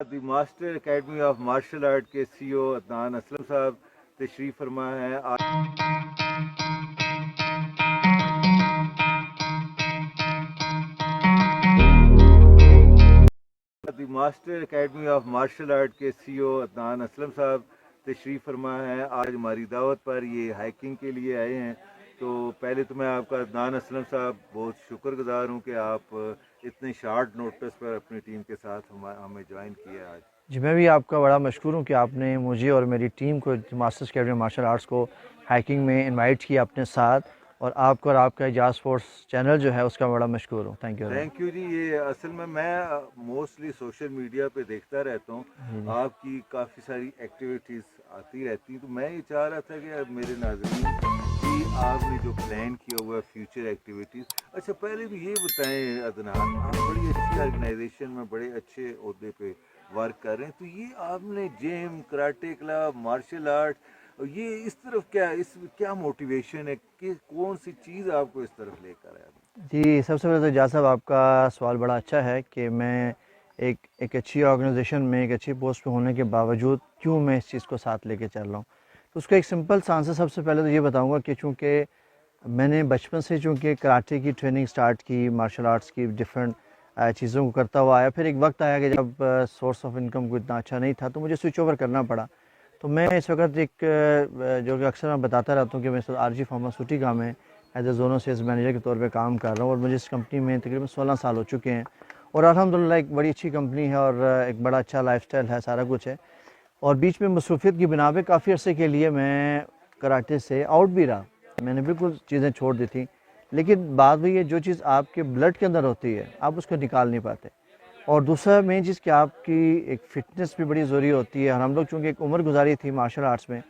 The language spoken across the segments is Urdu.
The master academy of martial art کے سی او عدنان اسلم صاحب تشریف فرما ہیں the master academy of martial art کے سی او عدنان اسلم صاحب تشریف فرما ہیں آج ہماری دعوت پر یہ ہائکنگ کے لیے آئے ہیں. تو پہلے تو میں آپ کا عدنان اسلم صاحب بہت شکر گزار ہوں کہ آپ اتنے شارٹ نوٹس پر اپنی ٹیم کے ساتھ ہمیں جوائن کیا آج. جی میں بھی آپ کا بڑا مشکور ہوں کہ آپ نے مجھے اور میری ٹیم کو ماسٹرز اکیڈمی مارشل آرٹس کو ہائکنگ میں انوائٹ کیا اپنے ساتھ, اور آپ کو اور آپ کا اعجاز اسپورٹس چینل جو ہے اس کا بڑا مشکور ہوں. تھینک یو جی. یہ اصل میں موسٹلی سوشل میڈیا پہ دیکھتا رہتا ہوں, آپ کی کافی ساری ایکٹیویٹیز آتی رہتی ہیں, تو میں یہ چاہ رہا تھا کہ میرے ناظرین کہ آپ نے جو پلان کیا ہوا ہے فیوچر ایکٹیویٹیز. اچھا پہلے بھی یہ بتائیں عدنان, آپ بڑی اچھی آرگنائزیشن میں بڑے اچھے عہدے پہ ورک کر رہے ہیں, تو یہ آپ نے جم, کراٹے کلب, مارشل آرٹ, یہ اس طرف کیا موٹیویشن ہے کہ کون سی چیز آپ کو اس طرف لے کر آیا؟ جی سب سے پہلے تو اعجاز صاحب آپ کا سوال بڑا اچھا ہے کہ میں ایک اچھی آرگنائزیشن میں ایک اچھی پوسٹ پہ ہونے کے باوجود کیوں میں اس چیز کو ساتھ لے کے چل رہا ہوں. تو اس کا ایک سمپل سا آنسر سب سے پہلے تو یہ بتاؤں گا کہ چونکہ میں نے بچپن سے چونکہ کراٹے کی ٹریننگ سٹارٹ کی, مارشل آرٹس کی ڈفرینٹ چیزوں کو کرتا ہوا آیا. پھر ایک وقت آیا کہ جب سورس آف انکم کو اتنا اچھا نہیں تھا تو مجھے سوئچ اوور کرنا پڑا. تو میں اس وقت ایک جو کہ اکثر میں بتاتا رہتا ہوں کہ میں آر جی فارماسیوٹیکا میں as a zonal sales manager کے طور پہ کام کر رہا ہوں, اور مجھے اس کمپنی میں تقریباً 16 سال ہو چکے ہیں, اور الحمدللہ ایک بڑی اچھی کمپنی ہے اور ایک بڑا اچھا لائف سٹائل ہے, سارا کچھ ہے. اور بیچ میں مصروفیت کی بنا پہ کافی عرصے کے لیے میں کراٹے سے آؤٹ بھی رہا, میں نے بالکل چیزیں چھوڑ دی تھیں. لیکن بات وہی ہے, جو چیز آپ کے بلڈ کے اندر ہوتی ہے آپ اس کو نکال نہیں پاتے. اور دوسرا مین چیز کہ آپ کی ایک فٹنس بھی بڑی ضروری ہوتی ہے. ہم لوگ چونکہ ایک عمر گزاری تھی مارشل آرٹس میں,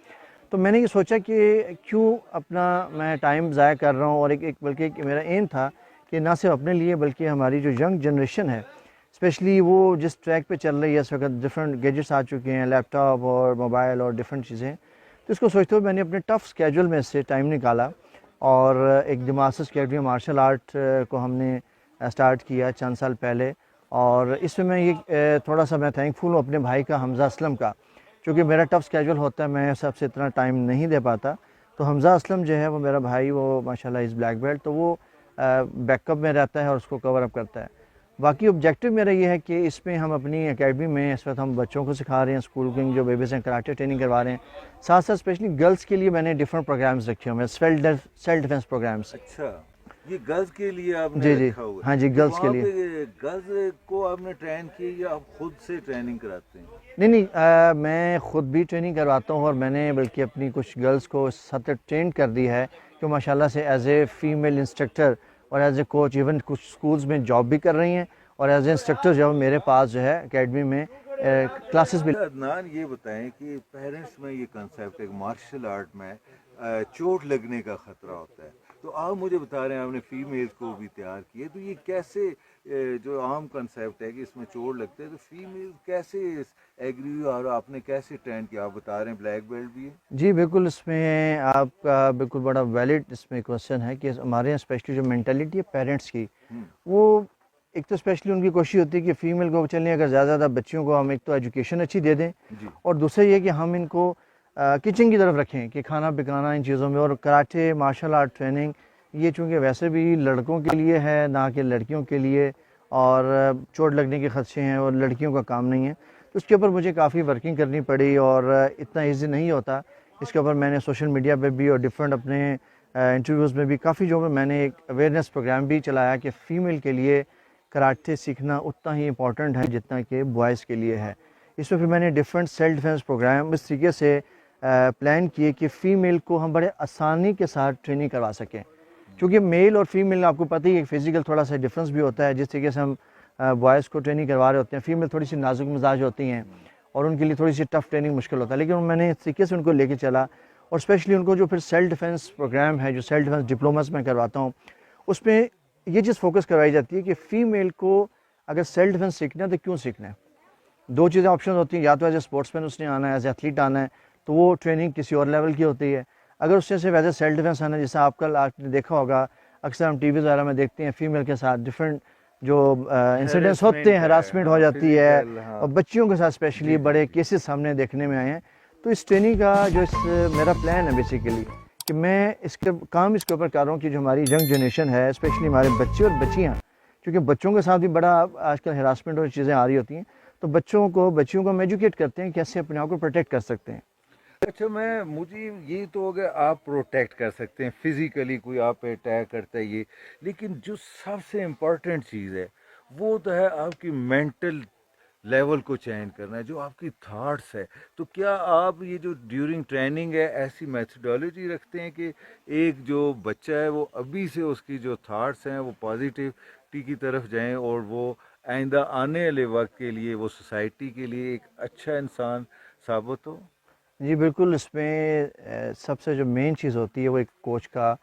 تو میں نے یہ سوچا کہ کیوں اپنا میں ٹائم ضائع کر رہا ہوں, اور بلکہ میرا ایم تھا کہ نہ صرف اپنے لیے بلکہ ہماری جو ینگ جنریشن ہے اسپیشلی وہ جس ٹریک پہ چل رہی ہے اس وقت, ڈفرینٹ گیجٹس آ چکے ہیں, لیپ ٹاپ اور موبائل اور ڈفرینٹ چیزیں, تو اس کو سوچتے ہوئے میں نے اپنے ٹف اسکیجول میں سے ٹائم نکالا اور ایک دی ماسٹرز اکیڈمی مارشل آرٹ کو ہم نے اسٹارٹ کیا چند سال پہلے. اور اس میں یہ تھوڑا سا میں تھینکفل ہوں اپنے بھائی کا, حمزہ اسلم کا, چونکہ میرا ٹف اسکیجول ہوتا ہے, میں سب سے اتنا ٹائم نہیں دے پاتا. تو حمزہ اسلم جو ہے وہ میرا بھائی, وہ ماشاءاللہ از بلیک بیلٹ, تو وہ بیک اپ میں رہتا ہے اور اس کو کور اپ کرتا ہے. باقی آبجیکٹیو میرا یہ ہے کہ اس میں ہم اپنی اکیڈمی میں اس وقت ہم بچوں کو سکھا رہے ہیں, اسکول کے جو بیبیز ہیں کراٹے ٹریننگ کروا رہے ہیں, ساتھ ساتھ اسپیشلی گرلس کے لیے میں نے ڈفرینٹ پروگرامس رکھے ہوئے ہیں, سیلف ڈیفینس پروگرامس. اچھا, یہ گرلز کے لیے آپ نے رکھا ہوا ہے؟ ہاں جی, گرلس کے لیے. گرلز کو آپ نے ٹرین کی یا آپ خود سے ٹریننگ کراتے ہیں؟ نہیں, میں خود بھی ٹریننگ کرواتا ہوں, اور میں نے بلکہ اپنی کچھ گرلس کو اس حد تک ٹرین کر دی ہے کہ ماشاءاللہ سے ایز اے فیمیل انسٹرکٹر اور ایز اے کوچ ایون کچھ اسکولز میں جاب بھی کر رہی ہیں, اور ایز اے انسٹرکٹر جو میرے پاس جو ہے اکیڈمی میں کلاسز بھی. عدنان یہ بتائیں کہ پیرنٹس میں یہ کنسیپٹ ہے کہ مارشل آرٹ میں چوٹ لگنے کا خطرہ ہوتا ہے, تو آپ مجھے بتا رہے ہیں آپ نے فیمیلز کو بھی تیار کیے, تو یہ کیسے جو عام کنسیپٹ ہے کہ اس میں چوٹ لگتے ہے, تو فیمیل کیسے ایگری ہوئی اور آپ نے کیسے ٹرین کیا؟ آپ بتا رہے ہیں بلیک بیلٹ بھی ہے. جی بالکل, اس میں آپ کا بالکل بڑا ویلڈ اس میں کوشچن ہے کہ ہمارے یہاں اسپیشلی جو مینٹلٹی ہے پیرنٹس کی, وہ ایک تو اسپیشلی ان کی کوشش ہوتی ہے کہ فیمیل کو چلیں اگر زیادہ زیادہ بچیوں کو ہم ایک تو ایجوکیشن اچھی دے دیں, اور دوسرا یہ کہ ہم ان کو کچن کی طرف رکھیں کہ کھانا پکانا ان چیزوں میں. اور کراٹے مارشل آرٹ ٹریننگ یہ چونکہ ویسے بھی لڑکوں کے لیے ہے نہ کہ لڑکیوں کے لیے, اور چوٹ لگنے کے خدشے ہیں اور لڑکیوں کا کام نہیں ہے, تو اس کے اوپر مجھے کافی ورکنگ کرنی پڑی, اور اتنا ایزی نہیں ہوتا. اس کے اوپر میں نے سوشل میڈیا پہ بھی اور ڈفرینٹ اپنے انٹرویوز میں بھی کافی جو میں نے ایک اویئرنیس پروگرام بھی چلایا کہ فیمیل کے لیے کراٹے سیکھنا اتنا ہی امپورٹنٹ ہے جتنا کہ بوائز کے لیے ہے. اس میں پھر میں نے ڈفرینٹ سیلف ڈیفینس پروگرام اس طریقے سے پلان کیے کہ فیمیل کو ہم بڑے آسانی کے ساتھ ٹریننگ کروا سکیں, کیونکہ میل اور فیمیل آپ کو پتہ ہی ہے فزیکل تھوڑا سا ڈفرینس بھی ہوتا ہے. جس طریقے سے ہم بوائز کو ٹریننگ کروا رہے ہوتے ہیں, فیمیل تھوڑی سی نازک مزاج ہوتی ہیں اور ان کے لیے تھوڑی سی ٹف ٹریننگ مشکل ہوتا ہے, لیکن میں نے اس طریقے سے ان کو لے کے چلا. اور اسپیشلی ان کو جو پھر سیلف ڈیفینس پروگرام ہے, جو سیلف ڈیفینس ڈپلوماز میں کرواتا ہوں, اس میں یہ چیز فوکس کروائی جاتی ہے کہ فیمیل کو اگر سیلف ڈیفینس سیکھنا ہے تو کیوں سیکھنا ہے. دو چیزیں آپشن ہوتی ہیں, یا تو ایز اے اسپورٹس مین اس نے آنا ہے, ایز اے ایتھلیٹ آنا ہے, تو وہ ٹریننگ کسی اور لیول کی ہوتی ہے. اگر اس سے صرف ایز اے سیلف ڈیفینس آنا ہے, جیسے آپ کل آپ نے دیکھا ہوگا اکثر ہم ٹی ویز وغیرہ میں دیکھتے ہیں فیمیل کے ساتھ ڈفرینٹ جو انسیڈنٹس ہوتے ہیں, ہراسمنٹ ہو جاتی ہے, اور بچیوں کے ساتھ اسپیشلی بڑے کیسز سامنے دیکھنے میں آئے ہیں. تو اس ٹریننگ کا جو میرا پلان ہے بیسیکلی کہ میں اس کے اوپر کر رہا ہوں کہ جو ہماری ینگ جنریشن ہے, اسپیشلی ہمارے بچے اور بچیاں, کیونکہ بچوں کے ساتھ بھی بڑا آج کل ہراسمنٹ اور چیزیں آ رہی ہوتی ہیں, تو بچیوں کو ہم ایجوکیٹ کرتے ہیں کیسے اپنے آپ کو پروٹیکٹ کر سکتے ہیں. اچھا, مجھے یہ تو ہو گیا آپ پروٹیکٹ کر سکتے ہیں فزیکلی, کوئی آپ پہ اٹیک کرتا ہے یہ, لیکن جو سب سے امپورٹنٹ چیز ہے وہ تو ہے آپ کی مینٹل لیول کو چینج کرنا ہے, جو آپ کی تھاٹس ہے. تو کیا آپ یہ جو ڈیورنگ ٹریننگ ہے ایسی میتھڈالوجی رکھتے ہیں کہ ایک جو بچہ ہے وہ ابھی سے اس کی جو تھاٹس ہیں وہ پازیٹیوٹی کی طرف جائیں اور وہ آئندہ آنے والے وقت کے لیے وہ سوسائٹی کے لیے ایک اچھا انسان ثابت ہو؟ جی بالکل, اس میں سب سے جو مین چیز ہوتی ہے وہ ایک کوچ کا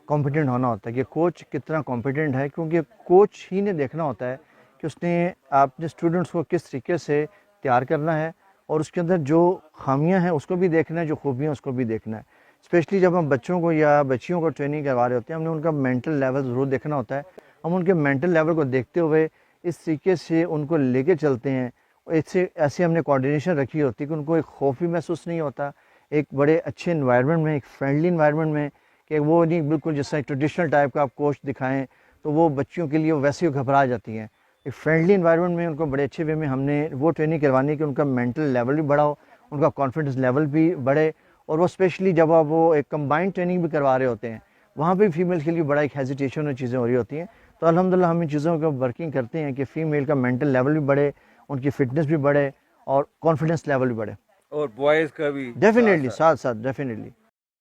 کمپیٹنٹ ہونا ہوتا ہے کہ کوچ کتنا کمپیٹنٹ ہے, کیونکہ کوچ ہی نے دیکھنا ہوتا ہے کہ اس نے اپنے اسٹوڈنٹس کو کس طریقے سے تیار کرنا ہے, اور اس کے اندر جو خامیاں ہیں اس کو بھی دیکھنا ہے, جو خوبیاں اس کو بھی دیکھنا ہے. اسپیشلی جب ہم بچوں کو یا بچیوں کو ٹریننگ کروا رہے ہوتے ہیں, ہم نے ان کا مینٹل لیول ضرور دیکھنا ہوتا ہے. ہم ان کے مینٹل لیول کو دیکھتے ہوئے اس طریقے سے ان کو لے کے چلتے ہیں. ایسے ہم نے کوآرڈینیشن رکھی ہوتی ہے کہ ان کو ایک خوف بھی محسوس نہیں ہوتا, ایک بڑے اچھے انوائرمنٹ میں, ایک فرینڈلی انوائرمنٹ میں, کہ وہ نہیں بالکل جس طرح ٹریڈیشنل ٹائپ کا آپ کوچ دکھائیں تو وہ بچیوں کے لیے ویسے ہی گھبرا جاتی ہیں. ایک فرینڈلی انوائرمنٹ میں ان کو بڑے اچھے وے میں ہم نے وہ ٹریننگ کروانی ہے کہ ان کا مینٹل لیول بھی بڑھا ہو, ان کا کانفیڈنس لیول بھی بڑھے. اور وہ اسپیشلی جب آپ وہ ایک کمبائنڈ ٹریننگ بھی کروا رہے ہوتے ہیں, وہاں پہ فیمیل کے لیے بڑا ایک ہیزیٹیشن اور چیزیں ہو رہی ہوتی ہیں. تو الحمدللہ ہم ان چیزوں کو ورکنگ کرتے ہیں کہ فیمیل کا مینٹل لیول بھی بڑھے, ان کی فٹنس بھی بڑھے اور کانفیڈنس لیول بھی بڑھے. اور بوائز کا بھی ڈیفینیٹلی ساتھ ڈیفینیٹلی.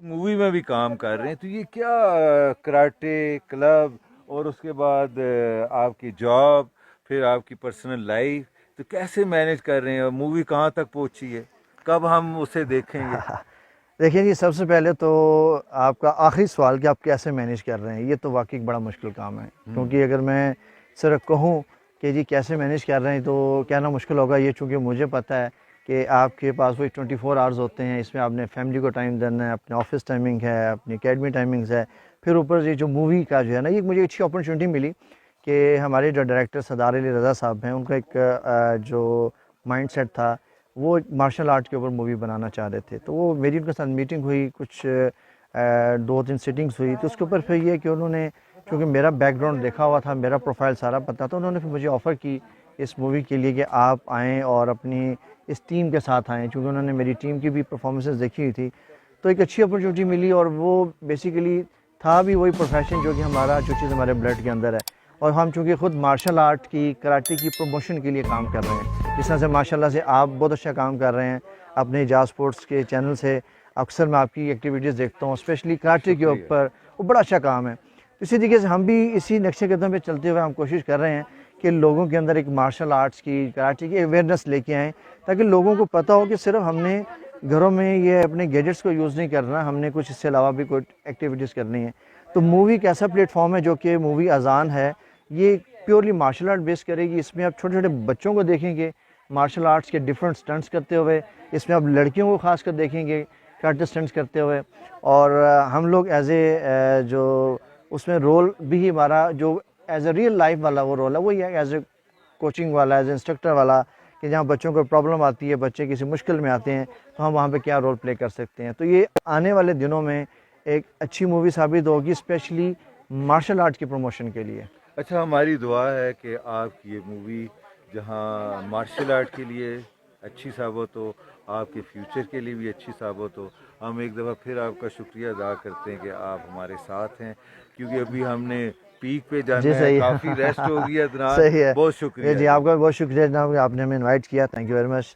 مووی میں بھی کام کر رہے ہیں, تو یہ کیا کراٹے کلب اور اس کے بعد آپ کی جاب, پھر آپ کی پرسنل لائف, تو کیسے مینیج کر رہے ہیں؟ مووی کہاں تک پہنچی ہے, کب ہم اسے دیکھیں گے؟ دیکھیں جی, سب سے پہلے تو آپ کا آخری سوال کہ آپ کیسے مینیج کر رہے ہیں, یہ تو واقعی بڑا مشکل کام ہے. کیونکہ اگر میں صرف کہوں کہ جی کیسے مینیج کر رہے ہیں تو کہنا مشکل ہوگا. یہ چونکہ مجھے پتہ ہے کہ آپ کے پاس وہی 24 آورز ہوتے ہیں, اس میں آپ نے فیملی کو ٹائم دینا ہے, اپنے آفس ٹائمنگ ہے, اپنی اکیڈمی ٹائمنگز ہے, پھر اوپر سے جو مووی کا جو ہے نا, یہ مجھے اچھی اپرچونیٹی ملی کہ ہمارے جو ڈائریکٹر سردار علی رضا صاحب ہیں, ان کا ایک جو مائنڈ سیٹ تھا وہ مارشل آرٹ کے اوپر مووی بنانا چاہ رہے تھے. تو وہ میری ان کے ساتھ میٹنگ ہوئی, کچھ 2-3 سیٹنگس ہوئی. تو اس کے اوپر پھر یہ کہ انہوں نے, کیونکہ میرا بیک گراؤنڈ دیکھا ہوا تھا, میرا پروفائل سارا پتہ تھا, انہوں نے پھر مجھے آفر کی اس مووی کے لیے کہ آپ آئیں اور اپنی اس ٹیم کے ساتھ آئیں, چونکہ انہوں نے میری ٹیم کی بھی پرفارمنسز دیکھی ہوئی تھی. تو ایک اچھی اپرچونیٹی ملی, اور وہ بیسیکلی تھا بھی وہی پروفیشن جو کہ ہمارا, جو چیز ہمارے بلڈ کے اندر ہے. اور ہم چونکہ خود مارشل آرٹ کی, کراٹے کی پروموشن کے لیے کام کر رہے ہیں, جس طرح سے ماشاءاللہ سے آپ بہت اچھا کام کر رہے ہیں اپنے اعجاز اسپورٹس کے چینل سے. اکثر میں آپ کی ایکٹیویٹیز دیکھتا ہوں, اسپیشلی کراٹے کے اوپر, وہ بڑا اچھا کام ہے. اسی طریقے سے ہم بھی اسی نقشے قدم پہ چلتے ہوئے ہم کوشش کر رہے ہیں کہ لوگوں کے اندر ایک مارشل آرٹس کی, کراٹے کی اویئرنیس لے کے آئیں, تاکہ لوگوں کو پتہ ہو کہ صرف ہم نے گھروں میں یہ اپنے گیجٹس کو یوز نہیں کرنا, ہم نے کچھ اس سے علاوہ بھی کوئی ایکٹیویٹیز کرنی ہے. تو مووی ایک ایسا پلیٹ فارم ہے جو کہ مووی اذان ہے, یہ پیورلی مارشل آرٹ بیس کرے گی. اس میں آپ چھوٹے چھوٹے بچوں کو دیکھیں گے مارشل آرٹس کے ڈفرینٹ سٹنٹس کرتے ہوئے, اس میں آپ لڑکیوں کو خاص کر دیکھیں گے کراٹے سٹنٹس کرتے ہوئے. اور ہم لوگ ایز اے جو اس میں رول بھی ہمارا جو ایز اے ریئل لائف والا وہ رول ہے, وہی ہے ایز اے کوچنگ والا, ایز اے انسٹرکٹر والا, کہ جہاں بچوں کو پرابلم آتی ہے, بچے کسی مشکل میں آتے ہیں, تو ہم وہاں پہ کیا رول پلے کر سکتے ہیں. تو یہ آنے والے دنوں میں ایک اچھی مووی ثابت ہوگی, اسپیشلی مارشل آرٹ کی پروموشن کے لیے. اچھا, ہماری دعا ہے کہ آپ کی یہ مووی جہاں مارشل آرٹ کے لیے اچھی ثابت ہو, آپ کے فیوچر کے لیے بھی اچھی ثابت ہو. ہم ایک دفعہ پھر آپ کا شکریہ ادا کرتے ہیں کہ آپ ہمارے ساتھ ہیں, کیونکہ ابھی ہم نے پیک پہ جانا ہے, کافی ریسٹ ہو گیا. صحیح ہے, بہت شکریہ جی آپ کا بہت شکریہ جناب کہ آپ نے ہمیں انوائٹ کیا. Thank you very much.